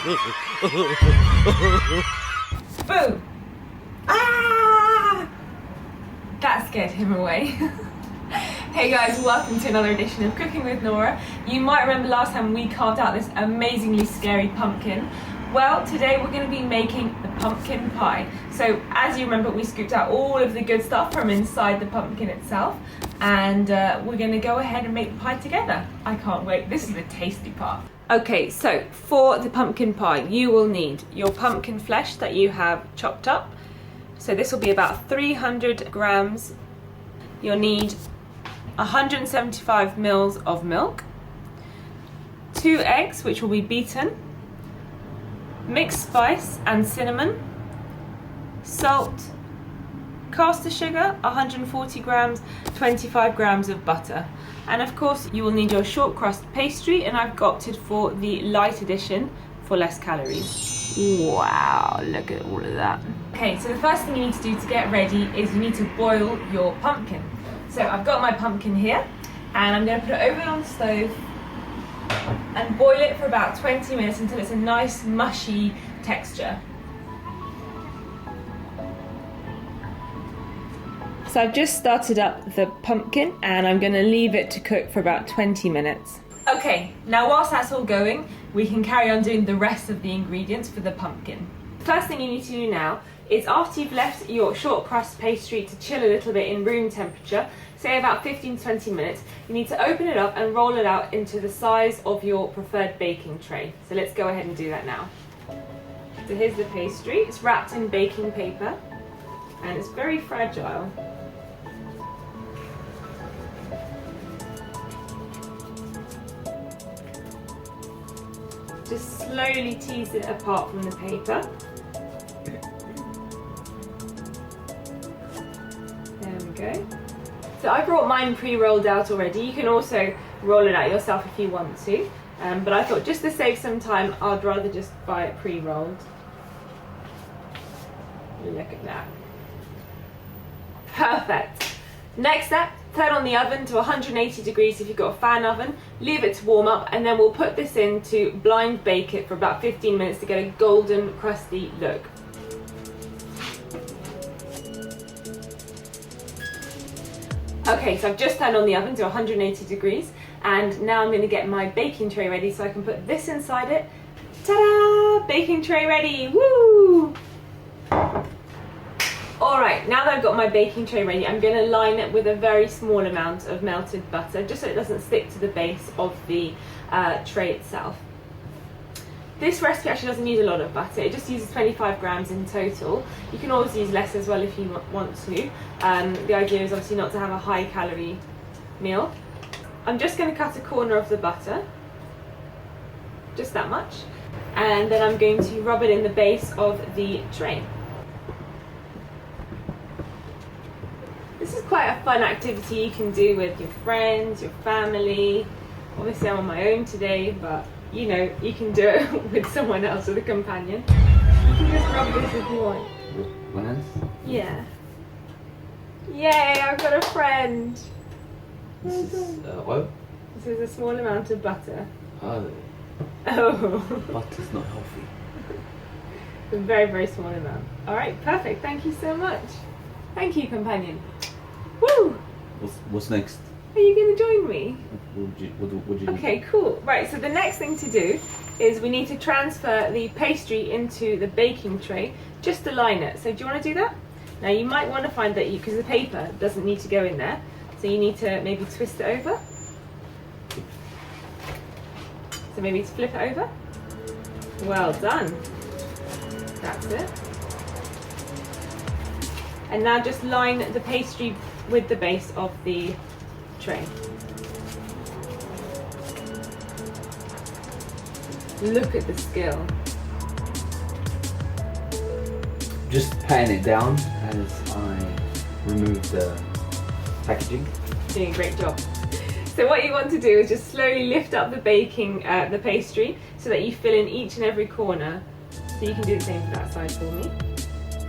Boom! Ah! That scared him away. Hey guys, welcome to another edition of Cooking with Nora. You might remember last time we carved out this amazingly scary pumpkin. Well, today we're going to be making the pumpkin pie. So as you remember, we scooped out all of the good stuff from inside the pumpkin itself, and we're going to go ahead and make the pie together. I can't wait. This is the tasty part. Okay, so for the pumpkin pie, you will need your pumpkin flesh that you have chopped up. So this will be about 300 grams. You'll need 175 mils of milk, 2 eggs which will be beaten, mixed spice and cinnamon, salt, caster sugar 140 grams, 25 grams of butter, and of course you will need your shortcrust pastry, and I've opted for the light edition for less calories. Wow, look at all of that. Okay, so the first thing you need to do to get ready is you need to boil your pumpkin. So I've got my pumpkin here, and I'm going to put it over on the stove and boil it for about 20 minutes until it's a nice mushy texture. So I've just started up the pumpkin and I'm going to leave it to cook for about 20 minutes. Okay, now whilst that's all going, we can carry on doing the rest of the ingredients for the pumpkin. First thing you need to do now is, after you've left your shortcrust pastry to chill a little bit in room temperature, say about 15 to 20 minutes, you need to open it up and roll it out into the size of your preferred baking tray. So let's go ahead and do that now. So here's the pastry. It's wrapped in baking paper and it's very fragile. Just slowly tease it apart from the paper. There we go. So I brought mine pre-rolled out already. You can also roll it out yourself if you want to, but I thought just to save some time, I'd rather just buy it pre-rolled. Look at that. Perfect. Next step, turn on the oven to 180 degrees if you've got a fan oven, leave it to warm up, and then we'll put this in to blind bake it for about 15 minutes to get a golden crusty look. Okay, so I've just turned on the oven to 180 degrees, and now I'm going to get my baking tray ready so I can put this inside it. Ta-da! Baking tray ready! Woo! Alright, now that I've got my baking tray ready, I'm going to line it with a very small amount of melted butter, just so it doesn't stick to the base of the tray itself. This recipe actually doesn't use a lot of butter, it just uses 25 grams in total. You can always use less as well if you want to. The idea is obviously not to have a high calorie meal. I'm just going to cut a corner of the butter, just that much, and then I'm going to rub it in the base of the tray. This is quite a fun activity you can do with your friends, your family. Obviously I'm on my own today, but you know, you can do it with someone else, with a companion. You can just rub this if you want. With hands? Yeah. Yay, I've got a friend. This is what? This is a small amount of butter. Oh. Oh. Butter's not healthy. A very, very small amount. Alright, perfect. Thank you so much. Thank you, companion. Woo! What's next? Are you going to join me? What would you do? Okay, cool. Right, so the next thing to do is we need to transfer the pastry into the baking tray just to line it. So do you want to do that? Now you might want to find that because the paper doesn't need to go in there, so you need to maybe twist it over. So maybe to flip it over. Well done. That's it. And now just line the pastry with the base of the tray. Look at the skill. Just pan it down as I remove the packaging. Doing a great job. So what you want to do is just slowly lift up the the pastry so that you fill in each and every corner. So you can do the same for that side for me.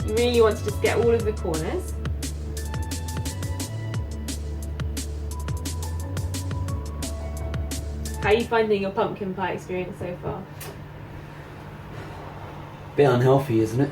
You really want to just get all of the corners. How are you finding your pumpkin pie experience so far? Bit unhealthy, isn't it?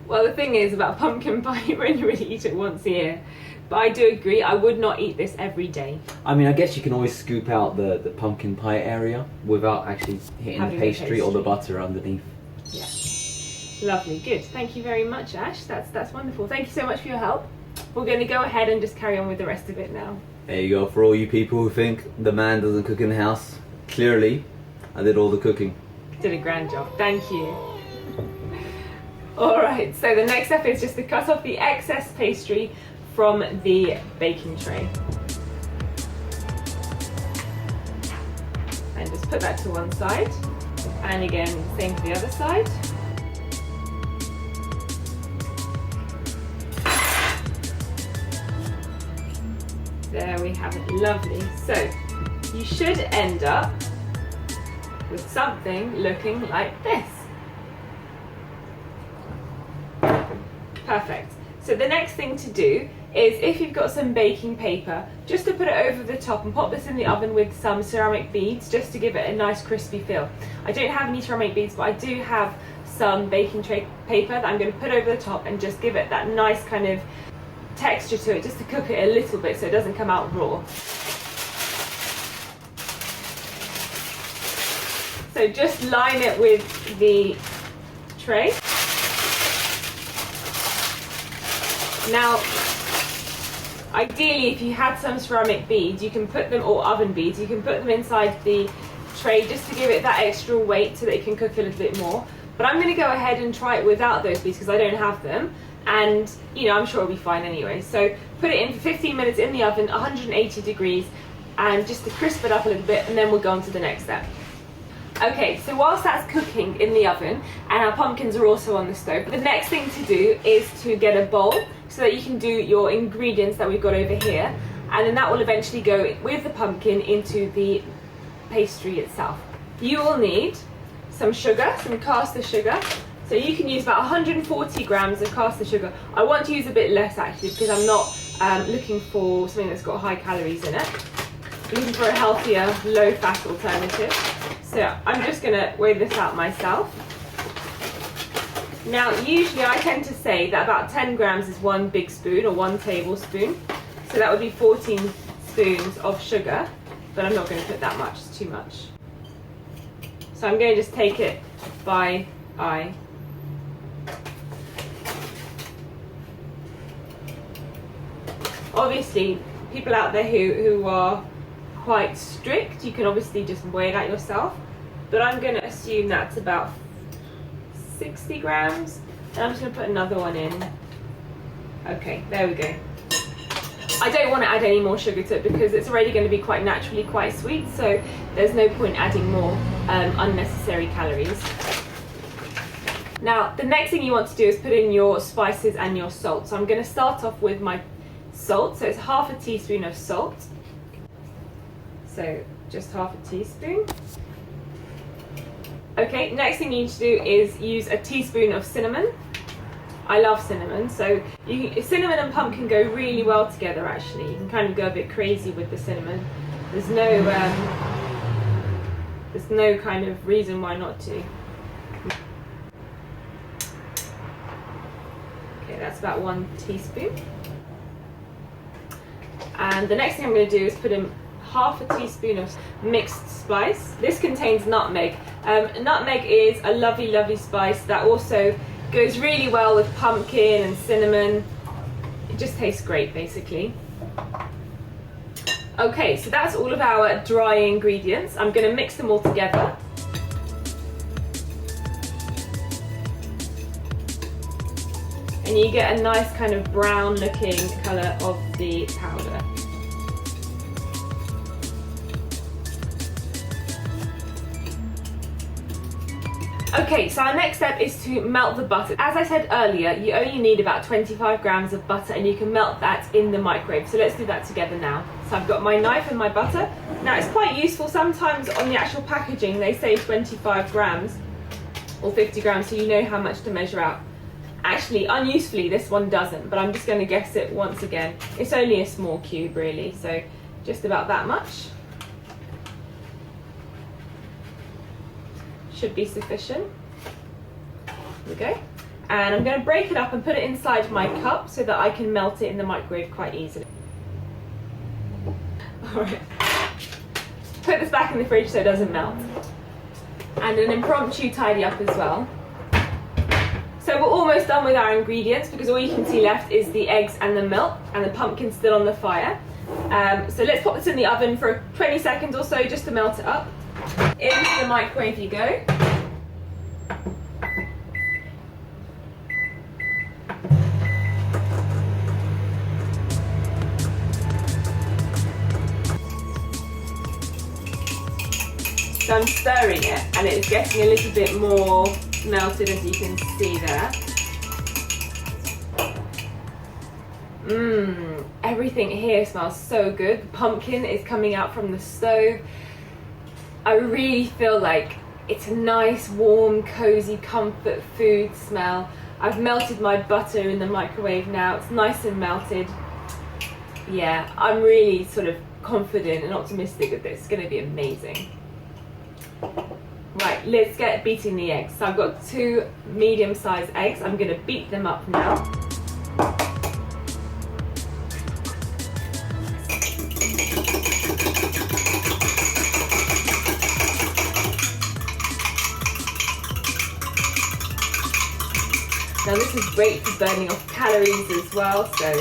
Well, the thing is about pumpkin pie, you only really eat it once a year. But I do agree, I would not eat this every day. I mean, I guess you can always scoop out the pumpkin pie area without actually hitting Having the the pastry or the pastry. butter underneath. Yeah. Lovely, good. Thank you very much, Ash. That's wonderful. Thank you so much for your help. We're going to go ahead and just carry on with the rest of it now. There you go, for all you people who think the man doesn't cook in the house. Clearly, I did all the cooking. Did a grand job. Thank you. Alright, so the next step is just to cut off the excess pastry from the baking tray. And just put that to one side. And again, same for the other side. There we have it, lovely. So, you should end up with something looking like this. Perfect. So the next thing to do is, if you've got some baking paper, just to put it over the top and pop this in the oven with some ceramic beads just to give it a nice crispy feel. I don't have any ceramic beads, but I do have some baking tray paper that I'm going to put over the top and just give it that nice kind of texture to it, just to cook it a little bit so it doesn't come out raw. So just line it with the tray. Now, ideally, if you had some ceramic beads, you can put them, or oven beads, you can put them inside the tray just to give it that extra weight so that it can cook a little bit more. But I'm going to go ahead and try it without those beads because I don't have them, and you know, I'm sure it'll be fine anyway. So put it in for 15 minutes in the oven, 180 degrees, and just to crisp it up a little bit, and then we'll go on to the next step. Okay, so whilst that's cooking in the oven and our pumpkins are also on the stove, the next thing to do is to get a bowl so that you can do your ingredients that we've got over here, and then that will eventually go with the pumpkin into the pastry itself. You will need some sugar, some caster sugar. So you can use about 140 grams of caster sugar. I want to use a bit less actually because I'm not looking for something that's got high calories in it. I'm looking for a healthier, low-fat alternative. So I'm just going to weigh this out myself. Now, usually I tend to say that about 10 grams is 1 big spoon or 1 tablespoon. So that would be 14 spoons of sugar, but I'm not going to put that much, it's too much. So I'm going to just take it by eye. Obviously, people out there who are quite strict, you can obviously just weigh it out yourself, but I'm going to assume that's about 60 grams, and I'm just going to put another one in. Okay, there we go. I don't want to add any more sugar to it because it's already going to be quite naturally quite sweet, so there's no point adding more unnecessary calories. Now, the next thing you want to do is put in your spices and your salt. So I'm going to start off with my salt, so it's half a teaspoon of salt. So just half a teaspoon. Okay, next thing you need to do is use a teaspoon of cinnamon. I love cinnamon, so cinnamon and pumpkin go really well together actually. You can kind of go a bit crazy with the cinnamon. There's no kind of reason why not to. Okay, that's about 1 teaspoon. And the next thing I'm going to do is put in half a teaspoon of mixed spice. This contains nutmeg. Nutmeg is a lovely, lovely spice that also goes really well with pumpkin and cinnamon. It just tastes great, basically. Okay, so that's all of our dry ingredients. I'm going to mix them all together. And you get a nice kind of brown looking colour of the powder. Okay, so our next step is to melt the butter. As I said earlier, you only need about 25 grams of butter and you can melt that in the microwave. So let's do that together now. So I've got my knife and my butter. Now it's quite useful, sometimes on the actual packaging they say 25 grams or 50 grams, so you know how much to measure out. Actually, unusefully, this one doesn't, but I'm just going to guess it once again. It's only a small cube really, so just about that much. should be sufficient. There we go. And I'm going to break it up and put it inside my cup so that I can melt it in the microwave quite easily. Alright. Put this back in the fridge so it doesn't melt. And an impromptu tidy up as well. So we're almost done with our ingredients because all you can see left is the eggs and the milk, and the pumpkin's still on the fire. So let's pop this in the oven for 20 seconds or so just to melt it up. Into the microwave you go. So I'm stirring it and it's getting a little bit more melted, as you can see there. Everything here smells so good. The pumpkin is coming out from the stove. I really feel like it's a nice, warm, cozy, comfort food smell. I've melted my butter in the microwave now. It's nice and melted. Yeah, I'm really sort of confident and optimistic that this is going to be amazing. Right, let's get beating the eggs. So I've got 2 medium-sized eggs. I'm going to beat them up now. Now this is great for burning off calories as well, so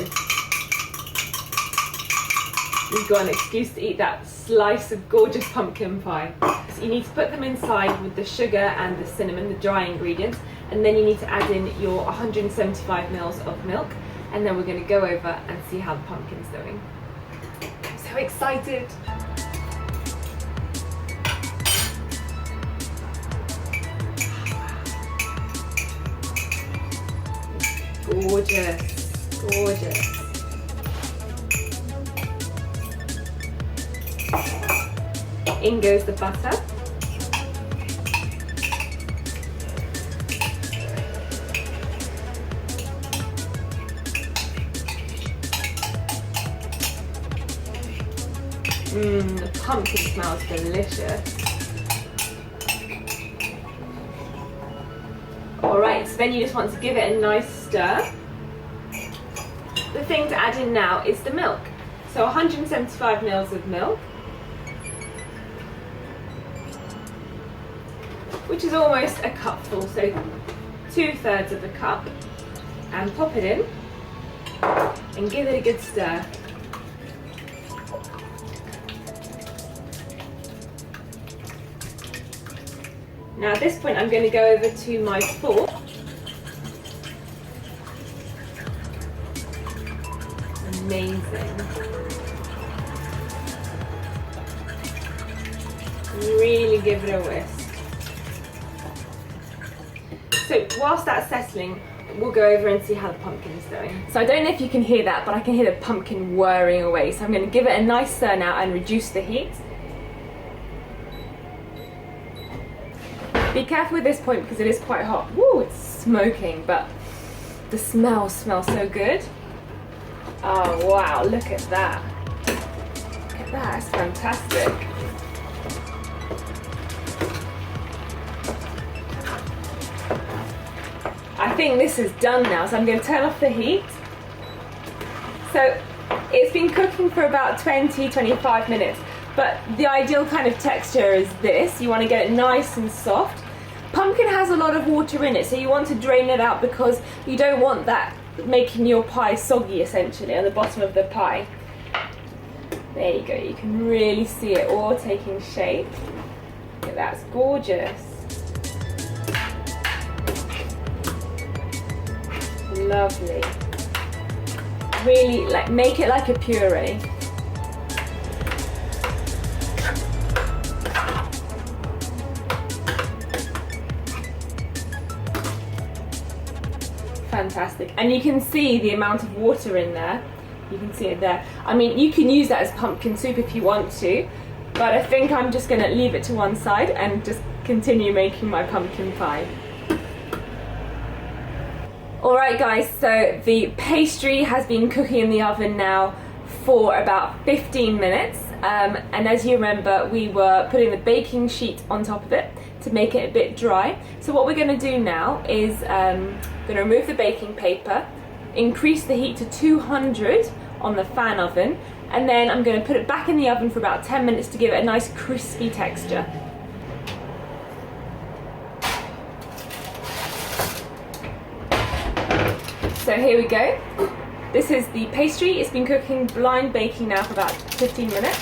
you've got an excuse to eat that slice of gorgeous pumpkin pie. So you need to put them inside with the sugar and the cinnamon, the dry ingredients, and then you need to add in your 175 ml of milk, and then we're going to go over and see how the pumpkin's doing. I'm so excited! Gorgeous, gorgeous. In goes the butter. The pumpkin smells delicious. Alright, so then you just want to give it a nice stir. The thing to add in now is the milk. So 175 ml of milk, which is almost a cupful, so 2/3 of a cup, and pop it in and give it a good stir. Now at this point I'm going to go over to my fork. Amazing. Really give it a whisk. So whilst that's settling, we'll go over and see how the pumpkin's doing. So I don't know if you can hear that, but I can hear the pumpkin whirring away. So I'm going to give it a nice stir now and reduce the heat. Be careful with this point because it is quite hot. Woo, it's smoking, but the smell smells so good. Oh wow, look at that. Look at that, it's fantastic. I think this is done now, so I'm going to turn off the heat. So it's been cooking for about 20-25 minutes, but the ideal kind of texture is this. You want to get it nice and soft. Pumpkin has a lot of water in it, so you want to drain it out because you don't want that making your pie soggy essentially on the bottom of the pie. There you go, you can really see it all taking shape. Look at that, it's gorgeous. Lovely. Really, like, make it like a puree. Fantastic. And you can see the amount of water in there. You can see it there. I mean, you can use that as pumpkin soup if you want to, but I think I'm just going to leave it to one side and just continue making my pumpkin pie. Alright guys, so the pastry has been cooking in the oven now for about 15 minutes, and as you remember we were putting the baking sheet on top of it to make it a bit dry. So what we're going to do now is going to remove the baking paper, increase the heat to 200 on the fan oven, and then I'm going to put it back in the oven for about 10 minutes to give it a nice crispy texture. So here we go. This is the pastry. It's been cooking blind baking now for about 15 minutes.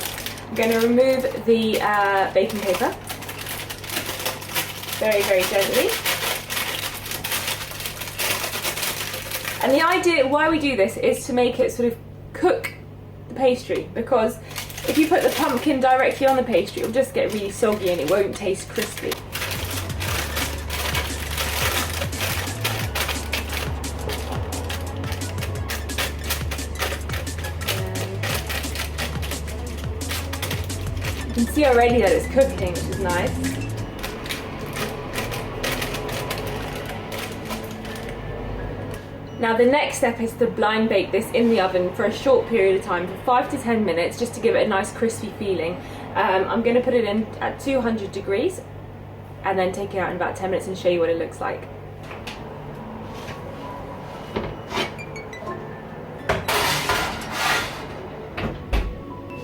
I'm going to remove the baking paper very, very gently. And the idea why we do this is to make it sort of cook the pastry, because if you put the pumpkin directly on the pastry, it will just get really soggy and it won't taste crispy. You can see already that it's cooking, which is nice. Now the next step is to blind bake this in the oven for a short period of time, for 5 to 10 minutes, just to give it a nice crispy feeling. I'm going to put it in at 200 degrees and then take it out in about 10 minutes and show you what it looks like.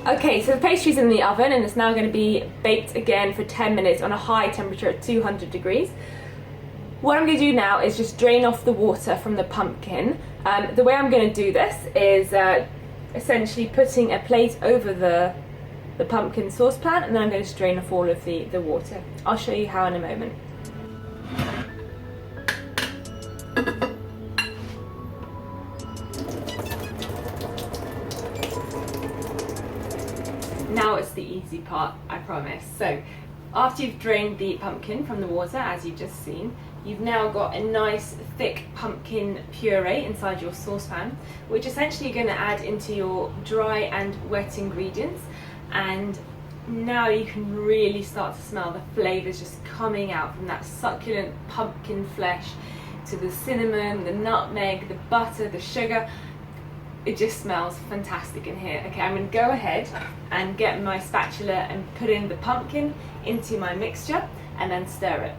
Okay, so the pastry's in the oven and it's now going to be baked again for 10 minutes on a high temperature at 200 degrees. What I'm going to do now is just drain off the water from the pumpkin. The way I'm going to do this is essentially putting a plate over the pumpkin saucepan, and then I'm going to drain off all of the water. I'll show you how in a moment. Now it's the easy part, I promise. So after you've drained the pumpkin from the water, as you've just seen, you've now got a nice thick pumpkin puree inside your saucepan, which essentially you're going to add into your dry and wet ingredients. And now you can really start to smell the flavours just coming out from that succulent pumpkin flesh to the cinnamon, the nutmeg, the butter, the sugar. It just smells fantastic in here. Okay, I'm going to go ahead and get my spatula and put in the pumpkin into my mixture and then stir it.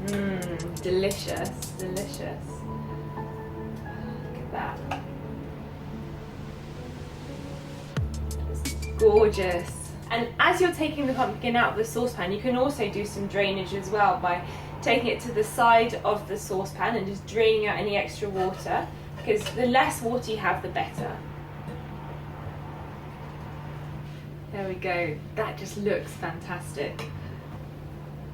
Mmm, delicious, delicious. Look at that. It's gorgeous. And as you're taking the pumpkin out of the saucepan, you can also do some drainage as well by taking it to the side of the saucepan and just draining out any extra water, because the less water you have, the better. There we go, that just looks fantastic.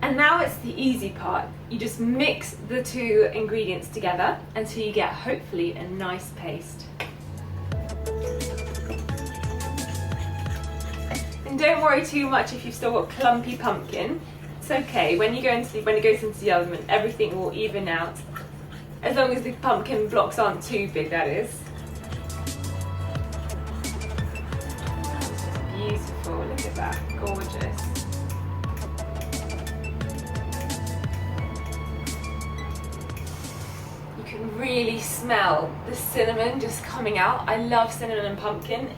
And now it's the easy part. You just mix the two ingredients together until you get hopefully a nice paste. And don't worry too much if you've still got clumpy pumpkin. It's okay, when it goes into the oven, everything will even out. As long as the pumpkin blocks aren't too big, that is. Beautiful, look at that, gorgeous. You can really smell the cinnamon just coming out. I love cinnamon and pumpkin.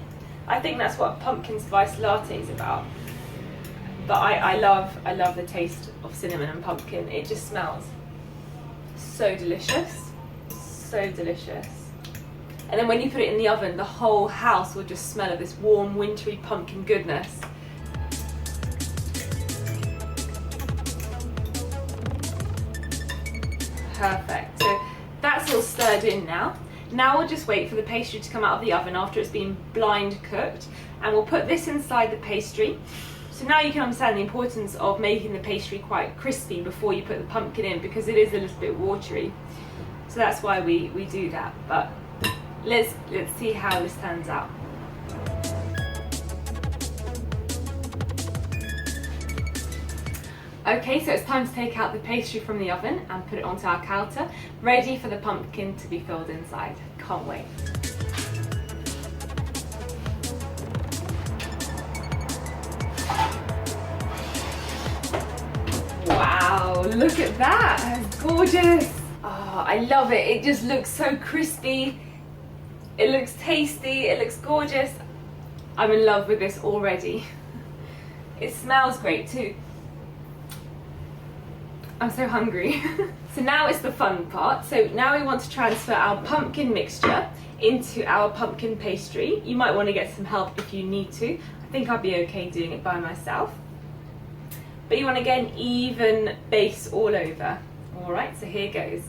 I think that's what pumpkin spice latte is about. But I love the taste of cinnamon and pumpkin. It just smells so delicious, so delicious. And then when you put it in the oven, the whole house will just smell of this warm, wintry pumpkin goodness. Perfect. So that's all stirred in now. Now we'll just wait for the pastry to come out of the oven after it's been blind cooked, and we'll put this inside the pastry. So now you can understand the importance of making the pastry quite crispy before you put the pumpkin in, because it is a little bit watery. So that's why we do that. But let's see how this turns out. Okay, so it's time to take out the pastry from the oven and put it onto our counter, ready for the pumpkin to be filled inside. Can't wait. Wow, look at that, that's gorgeous. Oh, I love it. It just looks so crispy. It looks tasty, it looks gorgeous. I'm in love with this already. It smells great too. I'm so hungry. So now it's the fun part. So now we want to transfer our pumpkin mixture into our pumpkin pastry. You might want to get some help if you need to. I think I'll be okay doing it by myself. But you want to get an even base all over. Alright, so here goes.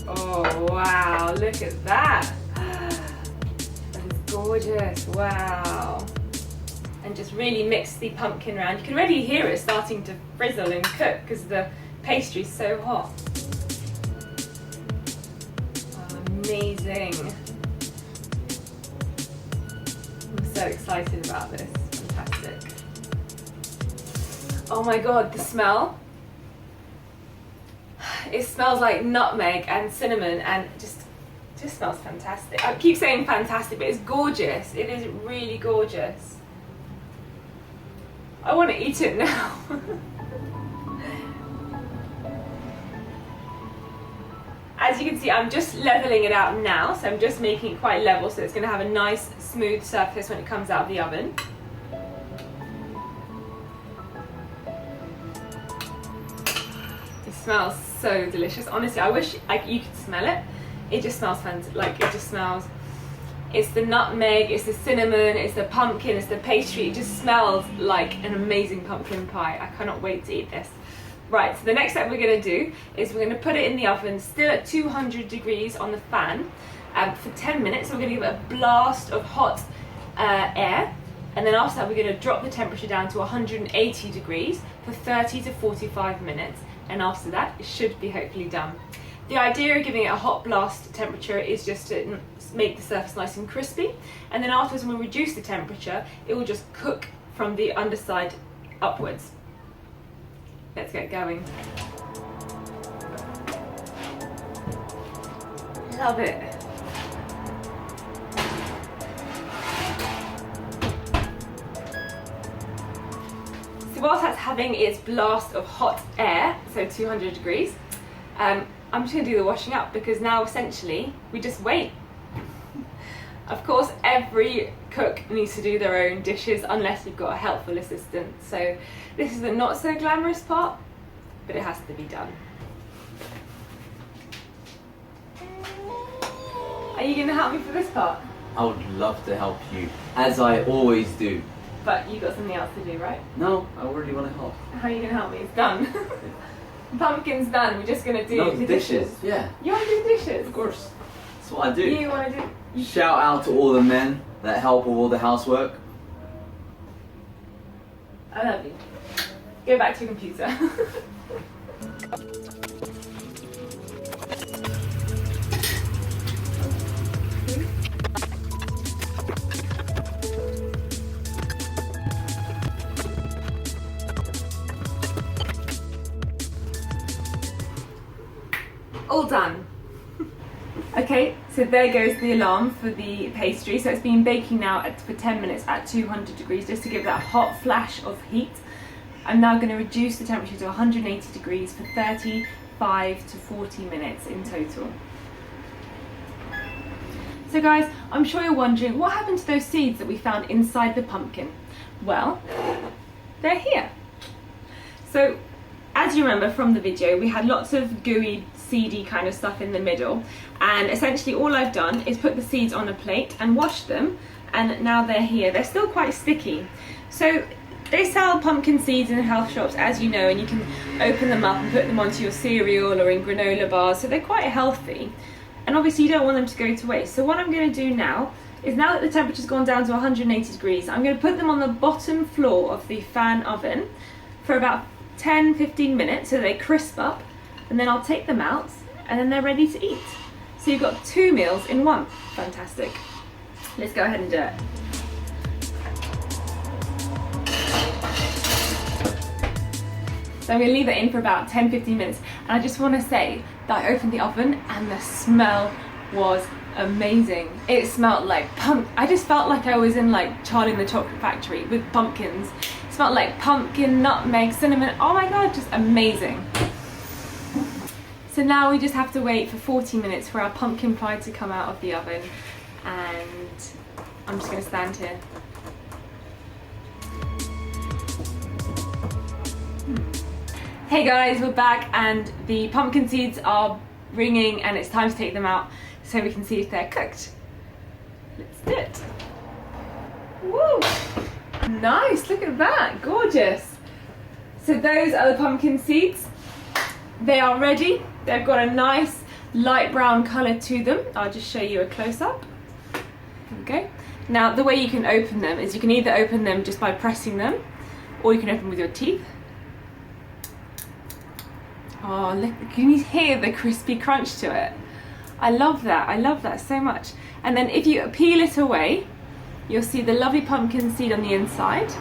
Oh wow, look at that. That is gorgeous, wow. And just really mix the pumpkin around. You can already hear it starting to frizzle and cook because the pastry is so hot. Oh, amazing. I'm so excited about this. Fantastic. Oh my god, the smell. It smells like nutmeg and cinnamon and just smells fantastic. I keep saying fantastic, but it's gorgeous. It is really gorgeous. I want to eat it now. As you can see, I'm just leveling it out now, so I'm just making it quite level so it's going to have a nice smooth surface when it comes out of the oven. It smells so delicious. Honestly, I wish you could smell it. It just smells fantastic. Like, it just smells. It's the nutmeg, it's the cinnamon, it's the pumpkin, it's the pastry. It just smells like an amazing pumpkin pie. I cannot wait to eat this. Right, so the next step we're going to do is we're going to put it in the oven, still at 200 degrees on the fan, for 10 minutes. So we're going to give it a blast of hot air. And then after that, we're going to drop the temperature down to 180 degrees for 30 to 45 minutes. And after that, it should be hopefully done. The idea of giving it a hot blast temperature is just to make the surface nice and crispy, and then afterwards when we reduce the temperature, it will just cook from the underside upwards. Let's get going. Love it. So whilst that's having its blast of hot air, so 200 degrees, I'm just going to do the washing up, because now essentially we just wait. Of course, every cook needs to do their own dishes unless you've got a helpful assistant. So this is the not so glamorous part, but it has to be done. Are you going to help me for this part? I would love to help you, as I always do. But you've got something else to do, right? No, I really want to help. How are you going to help me? It's done. Pumpkin's done. We're just going to do the dishes. Yeah. You want to do dishes? Of course. That's what I do. You want to do... Shout out to all the men that help with all the housework. I love you. Go back to your computer. All done. Okay, so there goes the alarm for the pastry. So it's been baking now for 10 minutes at 200 degrees, just to give that hot flash of heat. I'm now going to reduce the temperature to 180 degrees for 35 to 40 minutes in total. So guys, I'm sure you're wondering, what happened to those seeds that we found inside the pumpkin? Well, they're here. So, as you remember from the video, we had lots of gooey, seedy kind of stuff in the middle, and essentially all I've done is put the seeds on a plate and washed them, and now they're here. They're still quite sticky. So they sell pumpkin seeds in health shops, as you know, and you can open them up and put them onto your cereal or in granola bars, so they're quite healthy, and obviously you don't want them to go to waste. So what I'm going to do now is, now that the temperature's gone down to 180 degrees, I'm going to put them on the bottom floor of the fan oven for about 10-15 minutes so they crisp up, and then I'll take them out and then they're ready to eat. So you've got 2 meals in one. Fantastic. Let's go ahead and do it. So I'm going to leave it in for about 10-15 minutes, and I just want to say that I opened the oven and the smell was amazing. It smelled like I just felt like I was in like Charlie and the Chocolate Factory with pumpkins. It smelled like pumpkin, nutmeg, cinnamon. Oh my god, just amazing. So now we just have to wait for 40 minutes for our pumpkin pie to come out of the oven, and I'm just going to stand here. Hey guys, we're back and the pumpkin seeds are ringing and it's time to take them out so we can see if they're cooked. Let's do it. Woo! Nice, look at that, gorgeous. So those are the pumpkin seeds. They are ready. They've got a nice light brown colour to them. I'll just show you a close-up. There we go. Now the way you can open them is you can either open them just by pressing them or you can open them with your teeth. Oh, look, can you hear the crispy crunch to it? I love that so much. And then if you peel it away, you'll see the lovely pumpkin seed on the inside.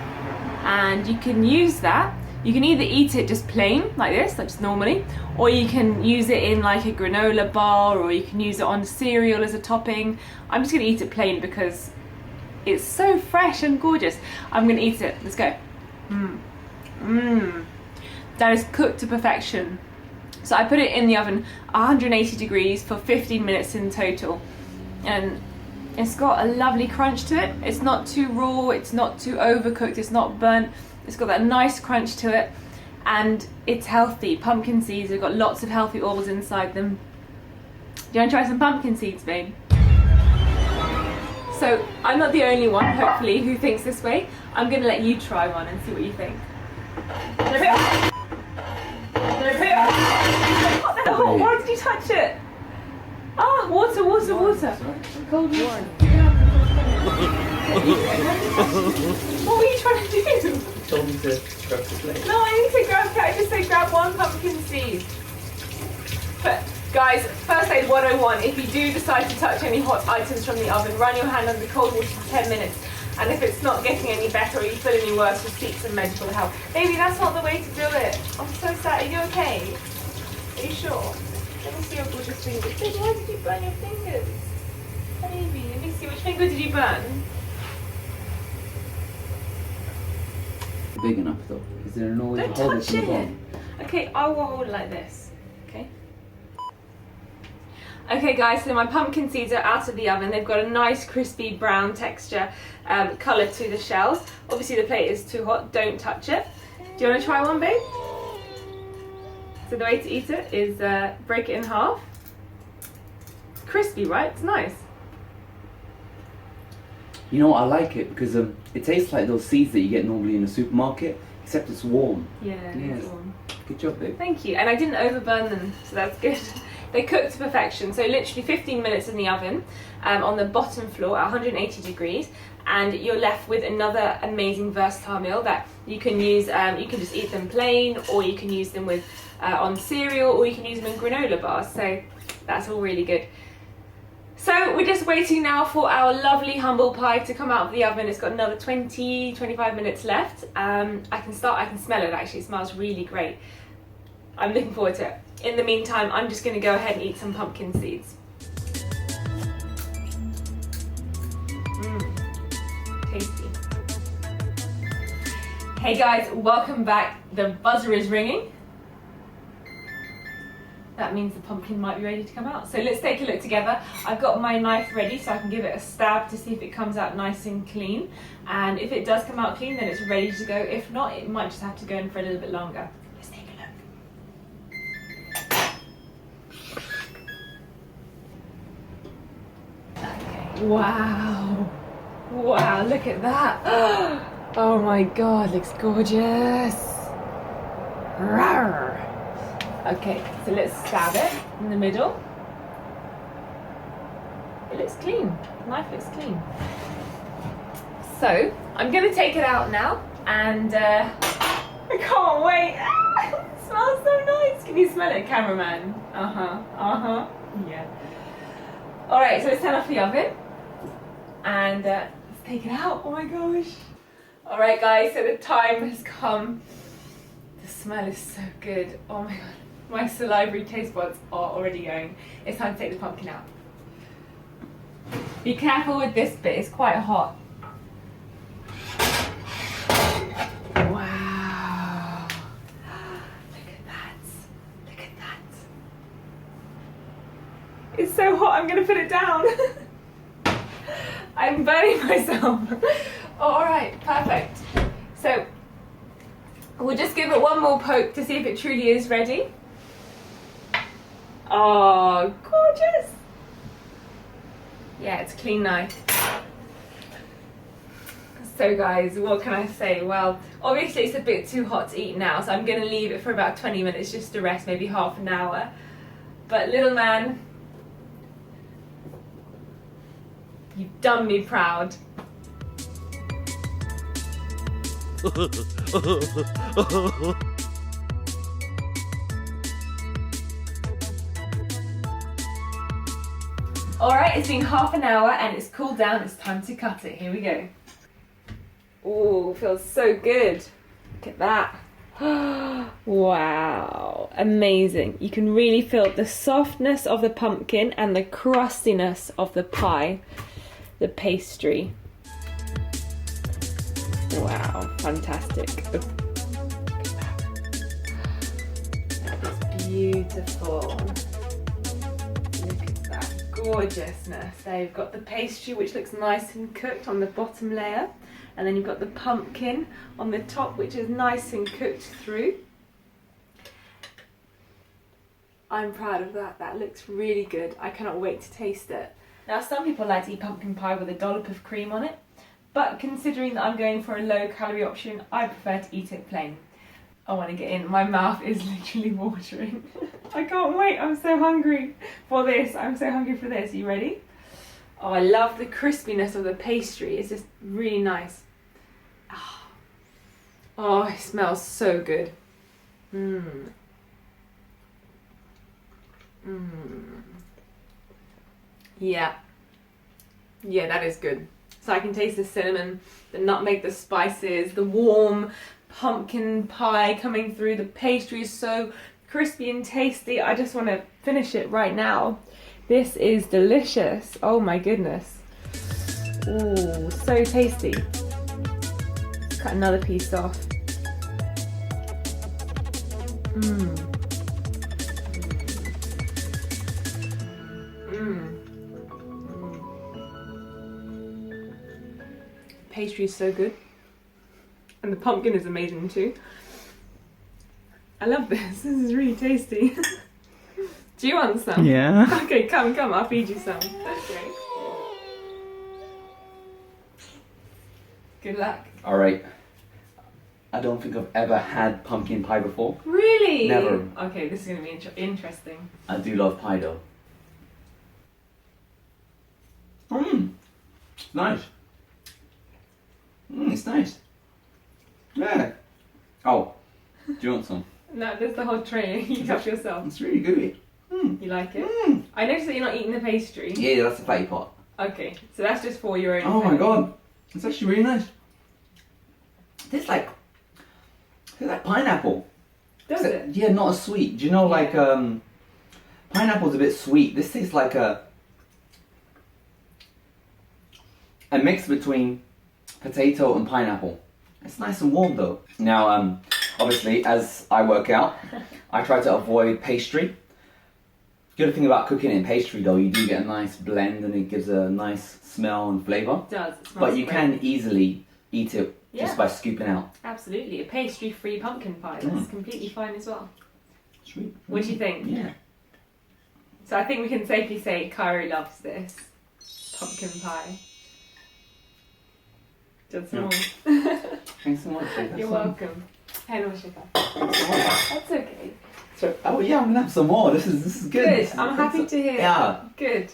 And you can use that. You can either eat it just plain, like this, like just normally, or you can use it in like a granola bar, or you can use it on cereal as a topping. I'm just gonna eat it plain because it's so fresh and gorgeous. I'm gonna eat it, let's go. That is cooked to perfection. So I put it in the oven 180 degrees for 15 minutes in total. And it's got a lovely crunch to it. It's not too raw, it's not too overcooked, it's not burnt. It's got that nice crunch to it. And it's healthy. Pumpkin seeds have got lots of healthy oils inside them. Do you want to try some pumpkin seeds, babe? So I'm not the only one, hopefully, who thinks this way. I'm going to let you try one and see what you think. What the hell? Why did you touch it? Ah, water. Cold water. What were you trying to do? You told me to grab the plate. No, I need to grab. I just say grab one pumpkin seed. But guys, first aid 101. If you do decide to touch any hot items from the oven, run your hand under cold water for 10 minutes. And if it's not getting any better or you feel any worse, just seek some medical help. Baby, that's not the way to do it. I'm so sad. Are you okay? Are you sure? Let me see your gorgeous fingers. Baby, why did you burn your fingers? Baby, let me see. Which finger did you burn? Big enough though. Is there no way Don't to hold it touch from the it. bottom? Okay, I will hold it like this. Okay. Okay guys, so my pumpkin seeds are out of the oven. They've got a nice crispy brown texture, colour to the shells. Obviously the plate is too hot, don't touch it. Do you want to try one, babe? So the way to eat it is break it in half. It's crispy, right? It's nice. You know, I like it because it tastes like those seeds that you get normally in a supermarket, except it's warm. Yeah, Yes. it's warm. Good job, babe. Thank you. And I didn't overburn them, so that's good. They cooked to perfection, so literally 15 minutes in the oven on the bottom floor at 180 degrees, and you're left with another amazing versatile meal that you can use. You can just eat them plain, or you can use them with on cereal, or you can use them in granola bars. So that's all really good. So we're just waiting now for our lovely humble pie to come out of the oven. It's got another 20-25 minutes left. I can smell it actually. It smells really great. I'm looking forward to it. In the meantime, I'm just going to go ahead and eat some pumpkin seeds. Tasty. Hey guys, welcome back. The buzzer is ringing. That means the pumpkin might be ready to come out. So let's take a look together. I've got my knife ready so I can give it a stab to see if it comes out nice and clean. And if it does come out clean, then it's ready to go. If not, it might just have to go in for a little bit longer. Let's take a look. Okay, wow. Wow, look at that. Oh my God, looks gorgeous. Rawr. Okay, so let's stab it in the middle. It looks clean. The knife looks clean. So I'm going to take it out now, and I can't wait. It smells so nice. Can you smell it, cameraman? Yeah. All right, so let's turn off the oven, and let's take it out. Oh my gosh. All right, guys. So the time has come. The smell is so good. Oh my God. My salivary taste buds are already going. It's time to take the pumpkin out. Be careful with this bit, it's quite hot. Wow. Look at that. Look at that. It's so hot, I'm going to put it down. I'm burning myself. Alright, perfect. So, We'll just give it one more poke to see if it truly is ready. Oh, gorgeous! Yeah, it's a clean knife. So guys, what can I say? Well, obviously it's a bit too hot to eat now, so I'm going to leave it for about 20 minutes just to rest, maybe half an hour. But little man, you've done me proud. Alright, it's been half an hour and it's cooled down, it's time to cut it. Here we go. Oh, feels so good. Look at that. Wow, amazing. You can really feel the softness of the pumpkin and the crustiness of the pie, the pastry. Wow, fantastic. That is beautiful. Look at that gorgeousness. There you've got the pastry, which looks nice and cooked on the bottom layer. And then you've got the pumpkin on the top, which is nice and cooked through. I'm proud of that. That looks really good. I cannot wait to taste it. Now, some people like to eat pumpkin pie with a dollop of cream on it, but considering that I'm going for a low-calorie option, I prefer to eat it plain. I want to get in. My mouth is literally watering. I can't wait. I'm so hungry for this. I'm so hungry for this. Are you ready? Oh, I love the crispiness of the pastry. It's just really nice. Oh, it smells so good. Mmm. Mmm. Yeah. Yeah, that is good. So I can taste the cinnamon, the nutmeg, the spices, the warm pumpkin pie coming through. The pastry is so crispy and tasty. I just want to finish it right now. This is delicious. Oh my goodness. Ooh, so tasty. Let's cut another piece off. Mmm. Mmm. Pastry is so good. And the pumpkin is amazing too. I love this. This is really tasty. Do you want some? Yeah. Okay, come, I'll feed you some. That's great. Good luck. Alright. I don't think I've ever had pumpkin pie before. Really? Never. Okay, this is going to be interesting. I do love pie though. Mmm. Nice. Mmm, it's nice. Yeah. Oh, do you want some? No, there's the whole tray. You help yourself. It's really good. Mm. You like it? Mm. I noticed that you're not eating the pastry. Yeah, that's the fatty part. Okay, so that's just for your own. Oh my god, it's actually really nice. Tastes like pineapple. Does it? Yeah, not as sweet. Do you know, like pineapple's a bit sweet. This tastes like a mix between potato and pineapple. It's nice and warm though. Now, obviously, as I work out, I try to avoid pastry. Good thing about cooking in pastry though, you do get a nice blend and it gives a nice smell and flavour. It does. It smells But you great. can easily eat it just Yeah. by scooping out. Absolutely, a pastry-free pumpkin pie. That's completely fine as well. Sweet. What do you think? Yeah. So I think we can safely say Cairo loves this pumpkin pie. Just some more. Thanks so much. You're welcome. Hey, no, sugar. Thanks so much. That's okay. So, oh yeah, I'm gonna have some more. This is good. Good. I'm happy to hear. Yeah. Good.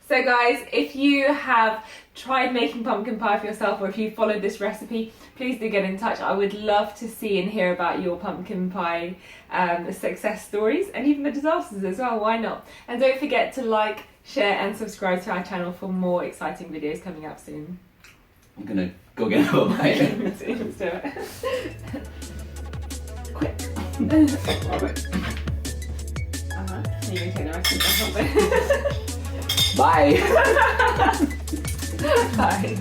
So guys, if you have tried making pumpkin pie for yourself or if you followed this recipe, please do get in touch. I would love to see and hear about your pumpkin pie success stories and even the disasters as well. Why not? And don't forget to like, share and subscribe to our channel for more exciting videos coming up soon. I'm gonna go get another bite. Let's do it. Quick. Alright. You can take the rest of the Bye. Bye.